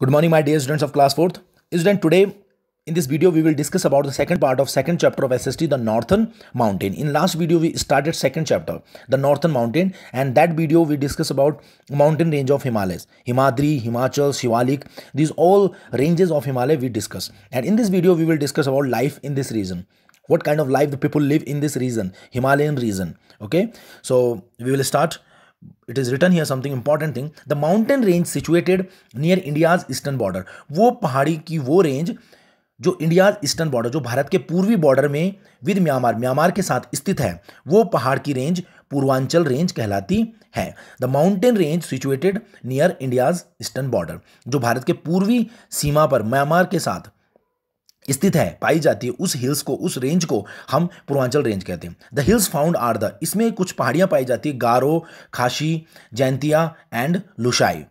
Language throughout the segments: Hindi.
Good morning, my dear students of class 4th. Student, today in this video we will discuss about the second part of second chapter of SST, the Northern Mountain. In last video we started second chapter, the Northern Mountain, and that video we discuss about mountain range of Himalayas, Himadri, Himachal, Shivalik. These all ranges of Himalaya we discuss. And in this video we will discuss about life in this region. What kind of life the people live in this region, Himalayan region. Okay, so we will start. It is written here something important thing. The mountain range situated near India's eastern border. वो पहाड़ी की वो रेंज जो इंडिया ईस्टर्न बॉर्डर, जो भारत के पूर्वी बॉर्डर में विद म्यांमार के साथ स्थित है, वो पहाड़ की रेंज पूर्वांचल रेंज कहलाती है. The mountain range situated near India's eastern border, जो भारत के पूर्वी सीमा पर म्यांमार के साथ स्थित है, पाई जाती है, उस हिल्स को, उस रेंज को हम पूर्वांचल रेंज कहते हैं. The hills found are the, इसमें कुछ पहाड़ियां पाई जाती है, Garo, Khasi, Jaintia and Lushai.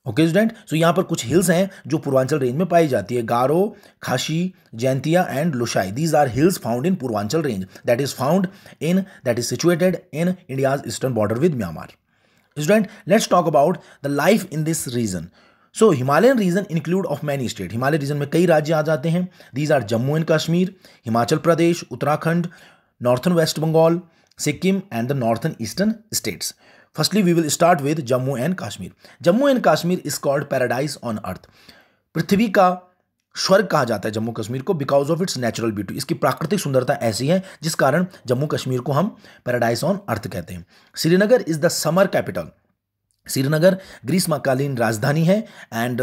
Okay student, so यहां पर कुछ हिल्स हैं जो पूर्वांचल रेंज में पाई जाती है, Garo, Khasi, Jaintia and Lushai. These are hills found in Purvanchal range that is situated in India's eastern border with Myanmar. Student, let's talk about the life in this region. So Himalayan region include of many state. Himalaya region में कई राज्य आ जाते हैं. These are Jammu and Kashmir, Himachal Pradesh, Uttarakhand, northern West Bengal, Sikkim and the northern eastern states. Firstly we will start with Jammu and Kashmir. Jammu and Kashmir is called paradise on earth. पृथ्वी का स्वर्ग कहा जाता है जम्मू कश्मीर को, because of its natural beauty. इसकी प्राकृतिक सुंदरता ऐसी है जिस कारण जम्मू कश्मीर को हम पैराडाइज ऑन अर्थ कहते हैं. Srinagar is the summer capital. Srinagar ग्रीष्मकालीन राजधानी है and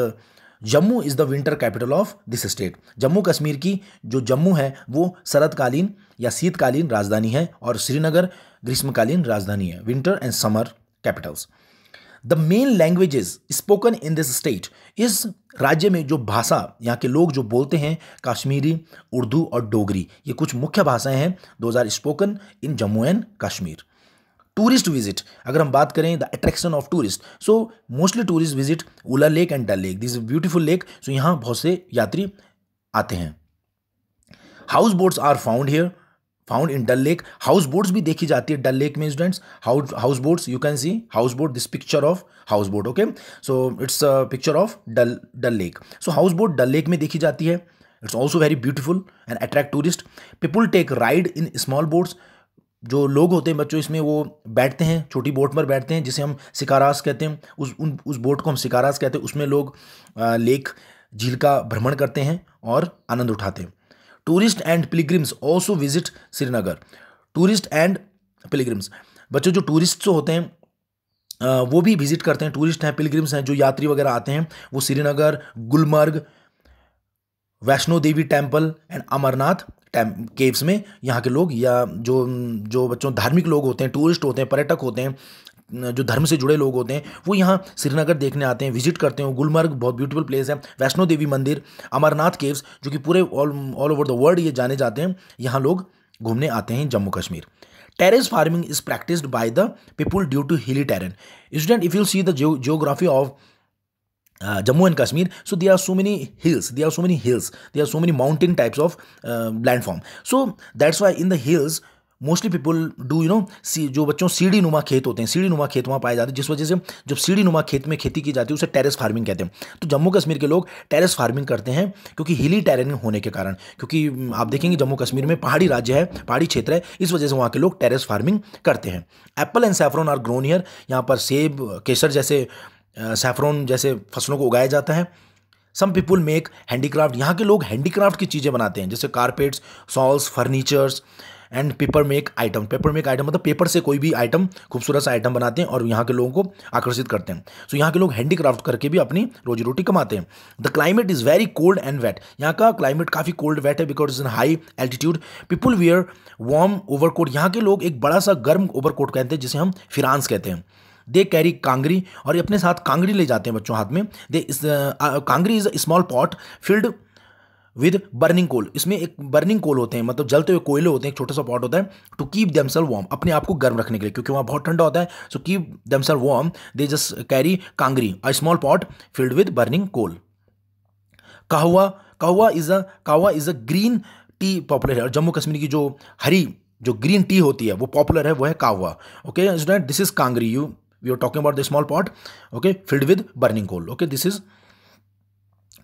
Jammu is the winter capital of this state. Jammu Kashmir की जो जम्मू है वो शरदकालीन या शीतकालीन राजधानी है और श्रीनगर ग्रीष्मकालीन राजधानी है. Winter and summer Capitals. The main languages spoken in this state. इस राज्य में जो भाषा यहाँ के लोग जो बोलते हैं, कश्मीरी, उर्दू और डोगरी, ये कुछ मुख्य भाषाएं हैं. Those are spoken in Jammu and Kashmir. Tourist visit, अगर हम बात करें the attraction of tourist, so mostly tourist visit Wular lake and Dal lake. This beautiful lake, so यहाँ बहुत से यात्री आते हैं. House boats are found here, found in Dal lake. House boats भी देखी जाती है डल लेक में students. House boats, you can see house boat, this picture of house boat. Okay, so it's a picture of Dal Lake. So house boat Dal lake में देखी जाती है. It's also very beautiful and attract tourist. People take ride in small boats. जो लोग होते हैं बच्चों, इसमें वो बैठते हैं, छोटी बोट पर बैठते हैं, जिसे हम शिकारास कहते हैं. उस बोट को हम शिकारास कहते हैं. उसमें लोग लेक, झील का भ्रमण करते हैं और आनंद उठाते हैं. Tourist and pilgrims also visit Srinagar. Tourist and pilgrims, बच्चों जो टूरिस्ट होते हैं वो भी विजिट करते हैं. टूरिस्ट हैं, पिलग्रिम्स हैं, जो यात्री वगैरह आते हैं, वो Srinagar, Gulmarg, Vaishno Devi temple and Amarnath caves में यहाँ के लोग, या जो बच्चों धार्मिक लोग होते हैं, टूरिस्ट होते हैं, पर्यटक होते हैं, जो धर्म से जुड़े लोग होते हैं, वो यहाँ श्रीनगर देखने आते हैं, विजिट करते हैं. गुलमर्ग बहुत ब्यूटीफुल प्लेस है. वैष्णो देवी मंदिर, अमरनाथ केव्स, जो कि पूरे ऑल ओवर द वर्ल्ड ये जाने जाते हैं, यहाँ लोग घूमने आते हैं Jammu Kashmir. Terrace farming is practised by the people due to hilly terrain. Student, if you see the geography of Jammu and Kashmir, so there are so many hills, there are so many mountain types of landform. So that's why in the hills mostly people do, जो बच्चों सीढ़ी नुमा खेत होते हैं, सीढ़ी नुमा खेत वहाँ पाए जाते हैं, जिस वजह से जब सीढ़ी नुमा खेत में खेती की जाती है उसे टेरेस फार्मिंग कहते हैं. तो जम्मू कश्मीर के लोग टेरेस फार्मिंग करते हैं क्योंकि हिली टेरेन होने के कारण, क्योंकि आप देखेंगे जम्मू कश्मीर में पहाड़ी राज्य है, पहाड़ी क्षेत्र है, इस वजह से वहाँ के लोग टेरेस फार्मिंग करते हैं. Apple and saffron are grown here. यहाँ पर सेब, केसर जैसे, सैफरॉन जैसे फसलों को उगाया जाता है. सम पीपुल मेक हैंडीक्राफ्ट. यहाँ के लोग हैंडीक्राफ्ट की चीज़ें बनाते हैं, जैसे carpets, souls, furnitures and paper make item. Paper make item मतलब पेपर से कोई भी आइटम, खूबसूरत सा आइटम बनाते हैं और यहाँ के लोगों को आकर्षित करते हैं. सो यहाँ के लोग हैंडीक्राफ्ट करके भी अपनी रोजी रोटी कमाते हैं. The climate is very cold and wet. यहाँ का क्लाइमेट काफ़ी कोल्ड वेट है because in high altitude. People wear warm overcoat. यहाँ के लोग एक बड़ा सा गर्म ओवरकोट कहते हैं, जिसे हम फिरांस कहते हैं. दे कैरी कांगरी, और ये अपने साथ कांगरी ले जाते हैं बच्चों हाथ में. Kangri is a small pot filled with burning coal. इसमें एक बर्निंग कोल होते हैं, मतलब जलते हुए कोयले होते हैं. एक छोटा सा पॉट होता है टू कीप देमसेल्फ वार्म, अपने आप को गर्म रखने के लिए, क्योंकि वहाँ बहुत ठंडा होता है. So keep themselves warm, they just carry kangri, a small pot filled with burning coal. Kahwa is a green tea popular है. और जम्मू कश्मीर की जो ग्रीन टी होती है वो पॉपुलर है, वो है कहवा. Okay student, this is Kangri. we are talking about the small pot, okay, filled with burning coal. Okay, this is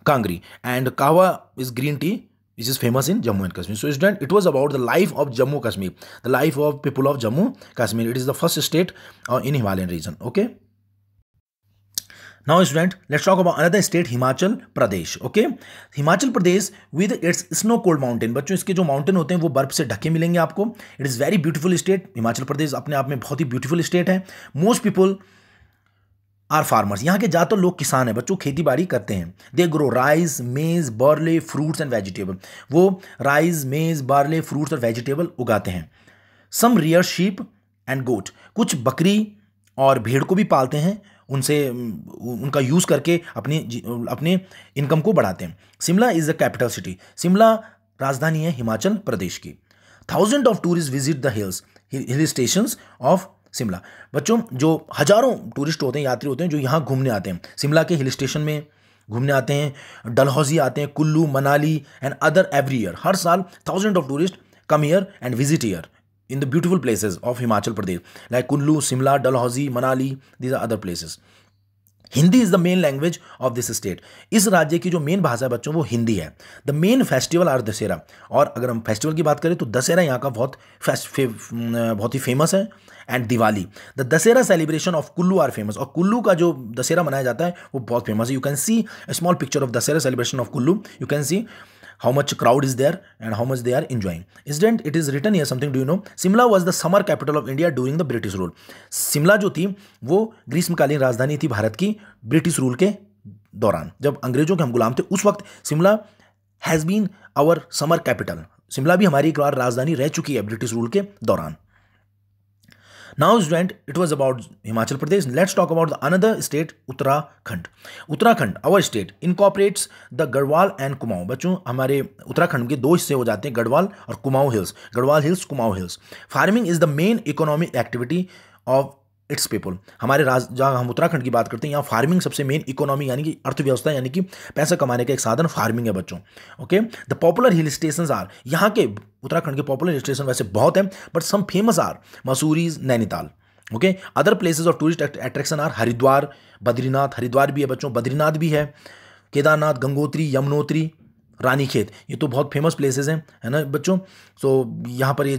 Kangri, and Kahwa is green tea which is famous in Jammu and Kashmir. So student, it was about the life of Jammu Kashmir, the life of people of Jammu Kashmir. It is the first state in Himalayan region. Okay, now student, let's talk about another state, Himachal Pradesh. Okay, Himachal Pradesh with its snow cold mountain. बच्चों इसके जो माउंटेन होते हैं वो बर्फ से ढके मिलेंगे आपको. It is very beautiful state. Himachal Pradesh अपने आप में बहुत ही ब्यूटीफुल स्टेट है. Most people are farmers. यहाँ के ज़्यादातर लोग किसान हैं बच्चों, खेती बाड़ी करते हैं. दे ग्रो राइस, मेज, बार्ले, फ्रूट्स एंड वेजिटेबल. वो राइस, मेज, बार्ले, फ्रूट्स और वेजिटेबल उगाते हैं. सम रियर शीप एंड गोट. कुछ बकरी और भेड़ को भी पालते हैं, उनसे उनका यूज़ करके अपने इनकम को बढ़ाते हैं. Shimla is the capital city. Shimla राजधानी है हिमाचल प्रदेश की. Thousand of tourist visit the hill stations of Shimla. बच्चों जो हजारों टूरिस्ट होते हैं, यात्री होते हैं जो यहाँ घूमने आते हैं, शिमला के हिल स्टेशन में घूमने आते हैं. डलहौजी आते हैं, Kullu, Manali and other every year. हर साल thousand of tourist come here and visit here in the beautiful places of Himachal Pradesh like Kullu, Shimla, Dalhousie, Manali. These are other places. Hindi is the main language of this state. इस राज्य की जो मेन भाषा है बच्चों वो हिंदी है. The main festival are Dussehra. और अगर हम फेस्टिवल की बात करें तो दशहरा यहाँ का बहुत ही फेमस है. And Diwali, the Dussehra celebration of Kullu are famous. और कुल्लू का जो दशहरा मनाया जाता है वो बहुत फेमस है. You can C a small picture of Dussehra celebration of Kullu. You can C how much crowd is there and how much they are enjoying. Student, it is written here something. Do you know? Simla was the summer capital of India during the British rule. Shimla जो थी वो ग्रीष्मकालीन राजधानी थी भारत की ब्रिटिश रूल के दौरान. जब अंग्रेजों के हम गुलाम थे उस वक्त Shimla has been our summer capital. Shimla भी हमारी एक बार राजधानी रह चुकी है ब्रिटिश रूल के दौरान. Now student, it was about Himachal Pradesh. Let's talk about the another state, Uttarakhand. Uttarakhand, our state, incorporates the Garhwal and Kumaon. बच्चों हमारे उत्तराखंड के दो हिस्से हो जाते हैं, गढ़वाल और Kumaon hills. Garhwal hills, Kumaon hills. Farming is the main economic activity of its people. हमारे जहाँ हम उत्तराखंड की बात करते हैं यहाँ फार्मिंग सबसे मेन इकोनॉमी यानी कि अर्थव्यवस्था यानी कि पैसा कमाने का एक साधन फार्मिंग है बच्चों. Okay, the popular hill station are. यहाँ के उत्तराखंड के पॉपुलर हिल स्टेशन वैसे बहुत हैं but some famous are Mussoorie, Nainital. Okay, other places of tourist attraction are Haridwar, Badrinath. Haridwar भी है बच्चों, बद्रीनाथ भी है, केदारनाथ, गंगोत्री, यमुनोत्री, रानीखेत. ये तो बहुत फेमस प्लेसेस हैं, है ना बच्चों. तो यहाँ पर ये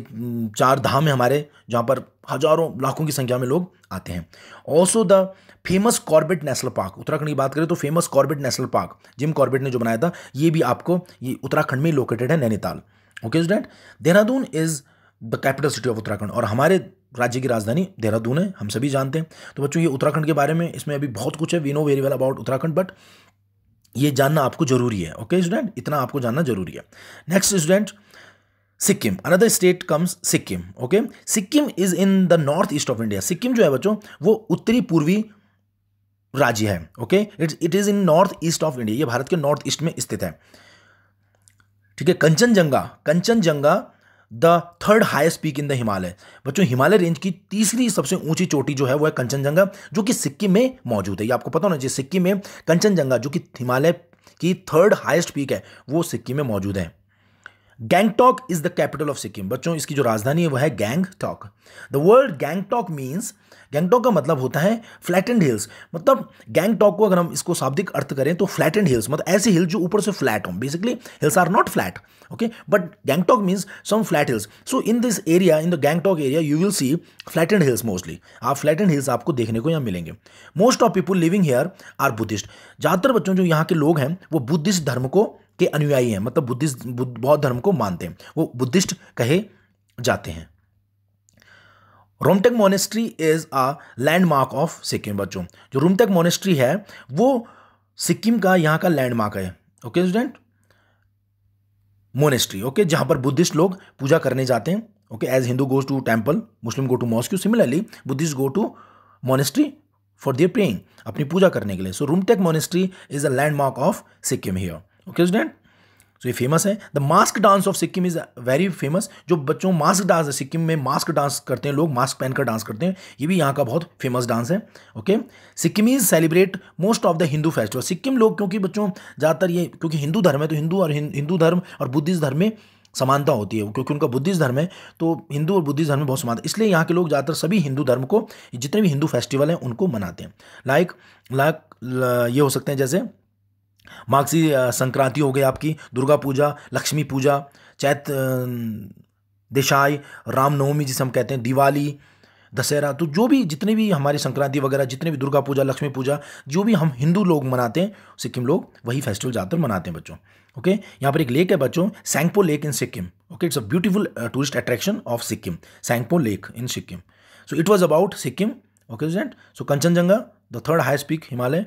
4 धाम है हमारे जहाँ पर हजारों लाखों की संख्या में लोग आते हैं. Also the famous Corbett national park. Uttarakhand की बात करें तो famous Corbett national park Jim Corbett ने जो बनाया था ये भी आपको ये उत्तराखंड में लोकेटेड है, Nainital. Okay student, Dehradun is the capital city of Uttarakhand. और हमारे राज्य की राजधानी देहरादून है, हम सभी जानते हैं. तो बच्चों ये उत्तराखंड के बारे में इसमें अभी बहुत कुछ है. We know very well about Uttarakhand but ये जानना आपको जरूरी है. ओके स्टूडेंट, इतना आपको जानना जरूरी है. Next student, Sikkim. Another state comes Sikkim. Okay, Sikkim is in the north east of India. Sikkim जो है बच्चों वो उत्तरी पूर्वी राज्य है. Okay, it is in north east of India. ये भारत के नॉर्थ ईस्ट में स्थित है. ठीक है. Kanchenjunga the third highest peak in the Himalaya. बच्चों हिमालय रेंज की तीसरी सबसे ऊंची चोटी जो है वो है कंचनजंगा जो कि सिक्किम में मौजूद है. ये आपको पता होना चाहिए. सिक्किम में कंचनजंगा जो कि हिमालय की थर्ड हाईएस्ट पीक है वो सिक्किम में मौजूद है. Gangtok is the capital of Sikkim. बच्चों इसकी जो राजधानी है वो है Gangtok. The word Gangtok means, Gangtok का मतलब होता है फ्लैटेंड हिल्स. मतलब गैंगटॉक को अगर हम इसको शाब्दिक अर्थ करें तो फ्लैटेंड हिल्स मतलब ऐसे हिल जो ऊपर से फ्लैट हो. Basically hills are not flat. Okay, but Gangtok means some flat hills. So in this area, in the Gangtok area you will see flattened hills mostly. आप फ्लैटेंड हिल्स आपको देखने को यहाँ मिलेंगे. Most of people living here are Buddhist. ज़्यादातर बच्चों जो यहाँ के लोग हैं वो बुद्धिस्ट धर्म को के अनुयायी हैं. मतलब बौद्ध धर्म को मानते हैं, वो बुद्धिस्ट कहे जाते हैं. Rumtek monastery is a landmark of Sikkim. बच्चों जो रुमटेक मोनेस्ट्री है वो सिक्किम का यहाँ का लैंडमार्क है. Okay student, monastery. ओके, जहाँ पर बुद्धिस्ट लोग पूजा करने जाते हैं. Okay, as Hindu goes to temple, Muslim go to mosque, similarly Buddhist go to monastery for their praying, अपनी पूजा करने के लिए. So Rumtek monastery is a landmark of Sikkim here. Okay student, so ये फेमस है. The mask dance of Sikkim is very famous. जो बच्चों मास्क डांस है, सिक्किम में मास्क डांस करते हैं लोग, मास्क पहनकर डांस करते हैं, ये भी यहाँ का बहुत फेमस डांस है. Okay, Sikkimese celebrate most of the Hindu festival. Sikkim लोग क्योंकि बच्चों ज़्यादातर ये क्योंकि हिंदू धर्म है तो हिंदू धर्म और बुद्धिस्ट धर्म में समानता होती है, क्योंकि उनका बुद्धिस्ट धर्म है, तो हिंदू और बुद्धिस्ट धर्म में बहुत समानता, इसलिए यहाँ के लोग ज़्यादातर सभी हिंदू धर्म को, जितने भी हिंदू फेस्टिवल हैं उनको मनाते हैं। लाइक लाइक ये हो सकते हैं जैसे माघी संक्रांति हो गई आपकी, दुर्गा पूजा, लक्ष्मी पूजा, चैत दिशाई, रामनवमी जिसे हम कहते हैं, दिवाली, दशहरा, तो जो भी जितने भी हमारी संक्रांति वगैरह, जितने भी दुर्गा पूजा, लक्ष्मी पूजा, जो भी हम हिंदू लोग मनाते हैं, सिक्किम लोग वही फेस्टिवल ज़्यादातर मनाते हैं बच्चों। ओके, यहाँ पर एक लेक है बच्चों, Sangpo lake in Sikkim. Okay, it's a beautiful tourist attraction of Sikkim, Sangpo lake in Sikkim. So it was about Sikkim. Okay student, so Kanchenjunga, the third highest peak Himalaya,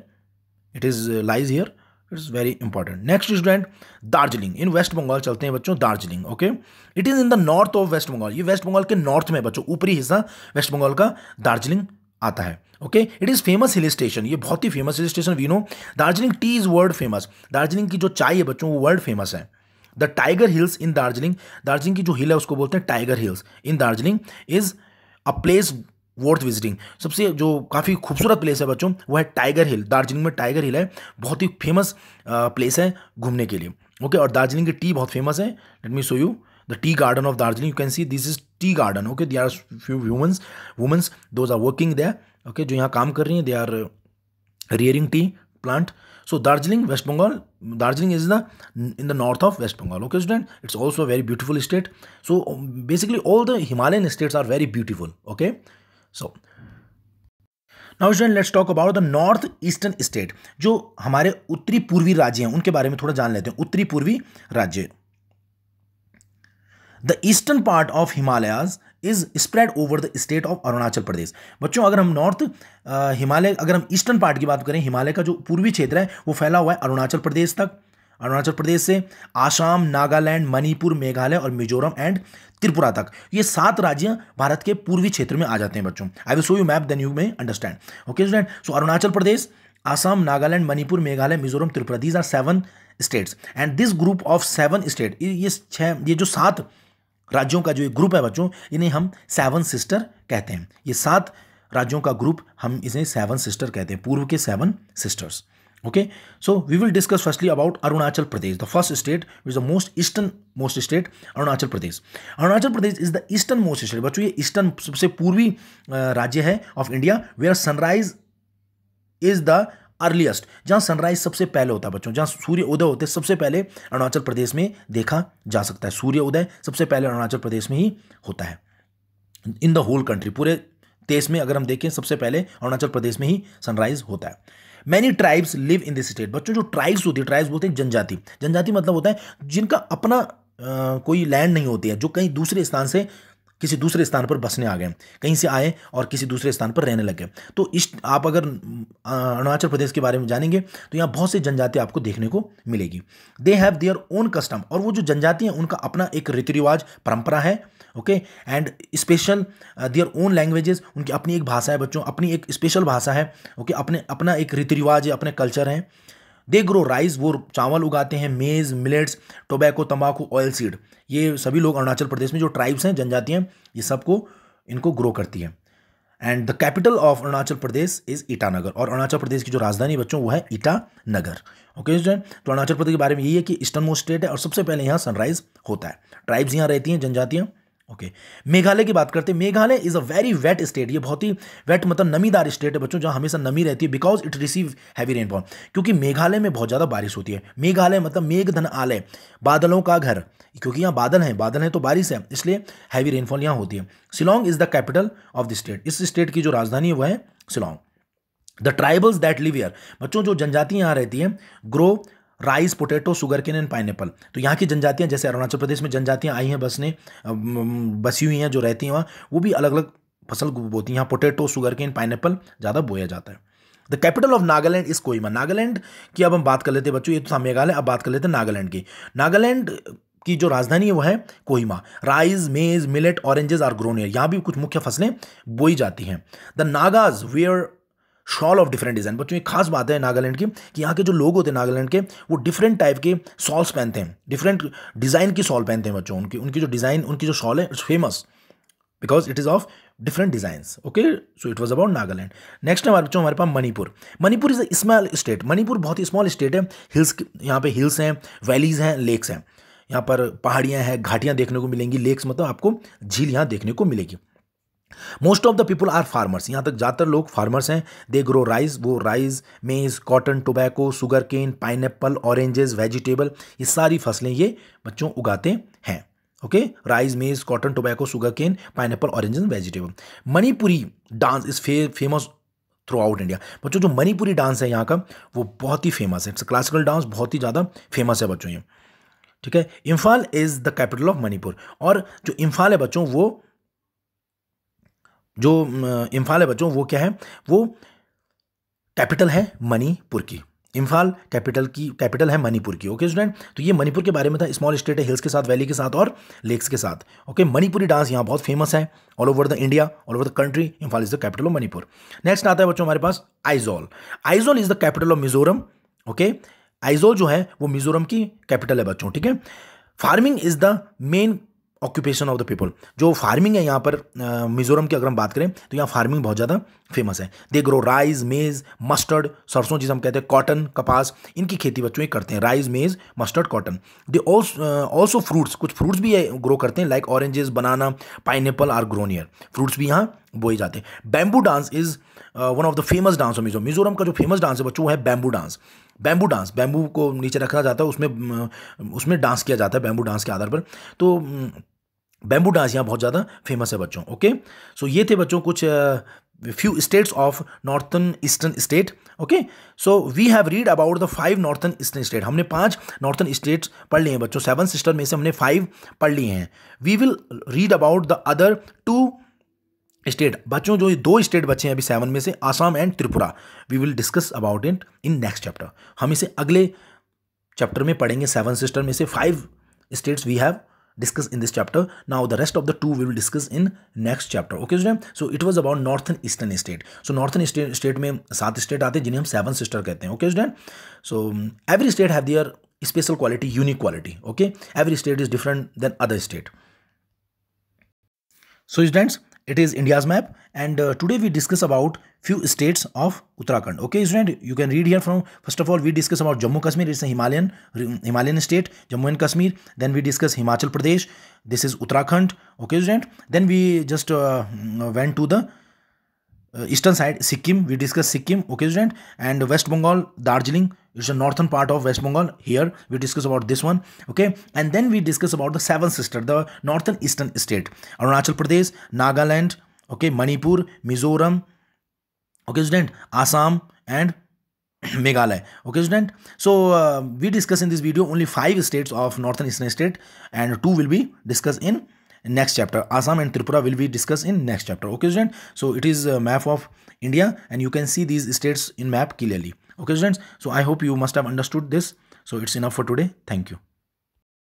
it is lies here, it's very important. Next student, Darjeeling in West Bengal चलते हैं बच्चों, Darjeeling. Okay, it is in the north of West Bengal, ये वेस्ट बंगाल के नॉर्थ में बच्चों, ऊपरी हिस्सा वेस्ट बंगाल का दार्जिलिंग आता है। Okay, it is famous hill station, ये बहुत ही famous hill station, we know. Darjeeling tea is world famous, Darjeeling की जो चाय है बच्चों वो वर्ल्ड फेमस है। The tiger hills in Darjeeling, Darjeeling की जो हिल है उसको बोलते हैं tiger hills in Darjeeling, is a place worth visiting, सबसे जो काफ़ी खूबसूरत प्लेस है बच्चों वो है टाइगर हिल, दार्जिलिंग में टाइगर हिल है, बहुत ही फेमस प्लेस है घूमने के लिए। ओके, और दार्जिलिंग की टी बहुत फेमस है। Let me show you the tea garden of Darjeeling, you can see this is tea garden. Okay, they are few womens those are working there. Okay, जो यहाँ काम कर रही हैं, they are rearing tea plant. So Darjeeling, West Bengal, Darjeeling is in the north of West Bengal. Okay, student, it's also a very beautiful state. So basically, all the Himalayan states are very beautiful. Okay, so now student, let's talk about the north eastern state. जो हमारे उत्तरी पूर्वी राज्य हैं उनके बारे में थोड़ा जान लेते हैं। उत्तरी पूर्वी राज्य, the eastern part of Himalayas is spread over the state of Arunachal Pradesh. बच्चों अगर हम नॉर्थ हिमालय, अगर हम ईस्टर्न पार्ट की बात करें, हिमालय का जो पूर्वी क्षेत्र है वो फैला हुआ है अरुणाचल प्रदेश तक, अरुणाचल प्रदेश से आसाम, नागालैंड, मणिपुर, मेघालय और मिजोरम एंड त्रिपुरा तक। ये 7 राज्य भारत के पूर्वी क्षेत्र में आ जाते हैं बच्चों। I will show you map, then you may understand. Okay student, so Arunachal Pradesh, Assam, Nagaland, Manipur, Meghalaya, Mizoram, Tripura, these are 7 states and this group of 7 state, ये जो 7 राज्यों का जो एक ग्रुप है बच्चों, इन्हें हम 7 सिस्टर कहते हैं। ये 7 राज्यों का ग्रुप हम इसे 7 सिस्टर कहते हैं, पूर्व के 7 sisters. Okay, so we will discuss firstly about Arunachal Pradesh, the first state is the most eastern most state, Arunachal Pradesh. Arunachal Pradesh is the eastern most state बच्चों, ये ईस्टर्न सबसे पूर्वी राज्य है of India, where sunrise is the earliest, जहाँ सनराइज सबसे पहले होता है बच्चों, जहाँ सूर्य उदय होते सबसे पहले अरुणाचल प्रदेश में देखा जा सकता है। सूर्य उदय सबसे पहले अरुणाचल प्रदेश में ही होता है इन द होल कंट्री, पूरे देश में अगर हम देखें सबसे पहले अरुणाचल प्रदेश में ही सनराइज होता है। Many tribes live in this state बच्चों, जो ट्राइब्स होती है, ट्राइब्स बोलते हैं जनजाति, जनजाति मतलब होता है जिनका अपना कोई लैंड नहीं होती है, जो कहीं दूसरे स्थान से किसी दूसरे स्थान पर बसने आ गए, कहीं से आए और किसी दूसरे स्थान पर रहने लगे। तो इस आप अगर अरुणाचल प्रदेश के बारे में जानेंगे तो यहाँ बहुत सी जनजाति आपको देखने को मिलेगी। They have their own custom, और वो जो जनजाति हैं उनका अपना एक रीति रिवाज परंपरा है। Okay, and special their own languages, उनकी अपनी एक भाषा है बच्चों, अपनी एक स्पेशल भाषा है। ओके, अपना एक रीति रिवाज है, अपने कल्चर हैं। दे ग्रो राइस, वो चावल उगाते हैं, मेज, मिलेट्स, टोबैको, तंबाकू, ऑयल सीड, ये सभी लोग अरुणाचल प्रदेश में जो ट्राइब्स हैं, जनजातियाँ, ये सबको इनको ग्रो करती है। And the capital of Arunachal Pradesh is Itanagar, और अरुणाचल प्रदेश की जो राजधानी बच्चों वो है ईटानगर। ओके स्टूडेंट, तो अरुणाचल प्रदेश के बारे में यही है कि ईस्टर्न मोस्ट स्टेट है और सबसे पहले यहाँ सनराइज होता है, ट्राइब्स यहाँ रहती हैं, जनजातियाँ। ओके, मेघालय की बात करते हैं। Meghalaya is a very wet state, ये बहुत ही वेट मतलब नमीदार स्टेट है बच्चों, जहाँ हमेशा नमी रहती है, because it receive heavy rainfall, क्योंकि मेघालय में बहुत ज़्यादा बारिश होती है। मेघालय मतलब मेघधन आलय, बादलों का घर, क्योंकि यहाँ बादल हैं तो बारिश है, इसलिए हैवी रेनफॉल यहाँ होती है। Shillong is the capital of the state, इस स्टेट की जो राजधानी है वह है Shillong. The tribals that live here बच्चों, जो जनजातियाँ यहाँ रहती हैं, grow rice, potato, sugar cane and pineapple. तो यहाँ की जनजातियाँ, जैसे अरुणाचल प्रदेश में जनजातियाँ आई हैं बसी हुई हैं, जो रहती हैं वहाँ, वो भी अलग अलग फसल बोती हैं। यहाँ पोटैटो, शुगर केन, पाइनएप्पल ज़्यादा बोया जाता है। The capital of Nagaland is Kohima, Nagaland की अब हम बात कर लेते हैं बच्चों, ये तो था मेघालय, अब बात कर लेते हैं नागालैंड की। नागालैंड की जो राजधानी है वो है Kohima. Rice, maize, millet, oranges are grown here, यहाँ भी कुछ मुख्य फसलें बोई जाती हैं। The Nagas wear shawl of different design बच्चों, एक खास बात है नागालैंड की कि यहाँ के जो लोग होते हैं नागालैंड के, वो डिफरेंट टाइप के शॉल्स पहनते हैं, डिफरेंट डिज़ाइन की शॉल पहनते हैं बच्चों। उनकी जो डिज़ाइन, उनकी जो शॉल है, it's famous because it is of different designs. Okay, so it was about Nagaland. Next है बच्चों हमारे पास Manipur. Manipur is a small state, Manipur बहुत ही स्मॉल स्टेट है। हिल्स, यहाँ पे हिल्स हैं, वैलीज हैं, लेक्स हैं। यहाँ पर पहाड़ियाँ हैं, घाटियाँ देखने को मिलेंगी, लेक्स मतलब आपको झील यहाँ देखने को मिलेगी। Most of the people are farmers, यहाँ तक ज़्यादातर लोग फार्मर्स हैं। दे ग्रो राइस, वो rice, maize, cotton, tobacco, sugar cane, pineapple, oranges, vegetable, ये सारी फसलें ये बच्चों उगाते हैं। Okay, rice, maize, cotton, tobacco, sugar cane, pineapple, oranges, vegetable. Manipuri dance is famous throughout India. बच्चों जो मणिपुरी डांस है यहाँ का वो बहुत ही फेमस है। इट्स क्लासिकल डांस, बहुत ही ज़्यादा फेमस है बच्चों ये। ठीक है, Imphal is the capital of Manipur, और जो इम्फाल है बच्चों वो जो इम्फाल है बच्चों वो क्या है, वो कैपिटल है मणिपुर की। इम्फाल कैपिटल है मणिपुर की। ओके स्टूडेंट, तो ये मणिपुर के बारे में था। स्मॉल स्टेट है, हिल्स के साथ, वैली के साथ और लेक्स के साथ। ओके, मणिपुरी डांस यहाँ बहुत फेमस है all over the India, all over the country. Imphal is the capital of Manipur. Next आता है बच्चों हमारे पास Aizawl. Aizawl is the capital of Mizoram. Okay, Aizawl जो है वो मिजोरम की कैपिटल है बच्चों। ठीक है, farming is the main occupation of the people. जो फार्मिंग है यहाँ पर मिजोरम की अगर हम बात करें तो यहाँ फार्मिंग बहुत ज़्यादा फेमस है। दे ग्रो राइस, मेज, मस्टर्ड, सरसों जिसे हम कहते हैं, कॉटन, कपास, इनकी खेती बच्चों ये करते हैं। Rice, maize, mustard, cotton. They also fruits, कुछ फ्रूट्स भी ग्रो करते हैं, like oranges, banana, pineapple are grown here. Fruits भी यहाँ बोए जाते हैं। Bamboo dance is one of the famous dance of Mizoram. Mizoram का जो फेमस डांस है बच्चों वो है बैम्बू डांस। बैम्बू को नीचे रखा जाता है, उसमें डांस किया जाता है बैम्बू डांस के आधार पर। तो बैम्बू डांस यहाँ बहुत ज़्यादा फेमस है बच्चों। ओके, सो ये थे बच्चों कुछ few states of northern eastern state. Okay, so we have read about the 5 northern eastern state. हमने 5 नॉर्थन स्टेट्स पढ़ लिए हैं बच्चों। 7 सिस्टर में से हमने 5 पढ़ लिए हैं। We will read about the other 2 state. बच्चों जो ये 2 स्टेट बचे हैं अभी 7 में से, Assam and Tripura, we will discuss about it in next chapter. हम इसे अगले चैप्टर में पढ़ेंगे। 7 सिस्टर में से 5 states we have discuss in this chapter. Now the rest of the 2 we will discuss in next chapter. Okay student, so it was about northern eastern state. So northern state में 7 स्टेट आते हैं जिन्हें हम 7 सिस्टर कहते हैं. Okay student, so every state have their special quality, unique quality. Okay, every state is different than other state. So students, it is India's map, and today we discuss about few states of Uttarakhand. Okay student, you can read here from, first of all we discuss about Jammu Kashmir. It's a Himalayan state, Jammu and Kashmir. Then we discuss Himachal Pradesh, this is Uttarakhand. Okay student, then we just went to the eastern side, Sikkim. We discuss Sikkim. Okay student, and West Bengal, Darjeeling, it's the northern part of West Bengal. Here we discuss about this one. Okay, and then we discuss about the 7 sister, the northern eastern state, Arunachal Pradesh, Nagaland, okay, Manipur, Mizoram, okay student, Assam and Meghalaya. Okay student, so we discuss in this video only 5 states of northern eastern state, and 2 will be discussed in next chapter. Assam and Tripura will be discussed in next chapter. Okay student, so it is a map of India, and you can see these states in map clearly. Okay students, so I hope you must have understood this. So it's enough for today. Thank you.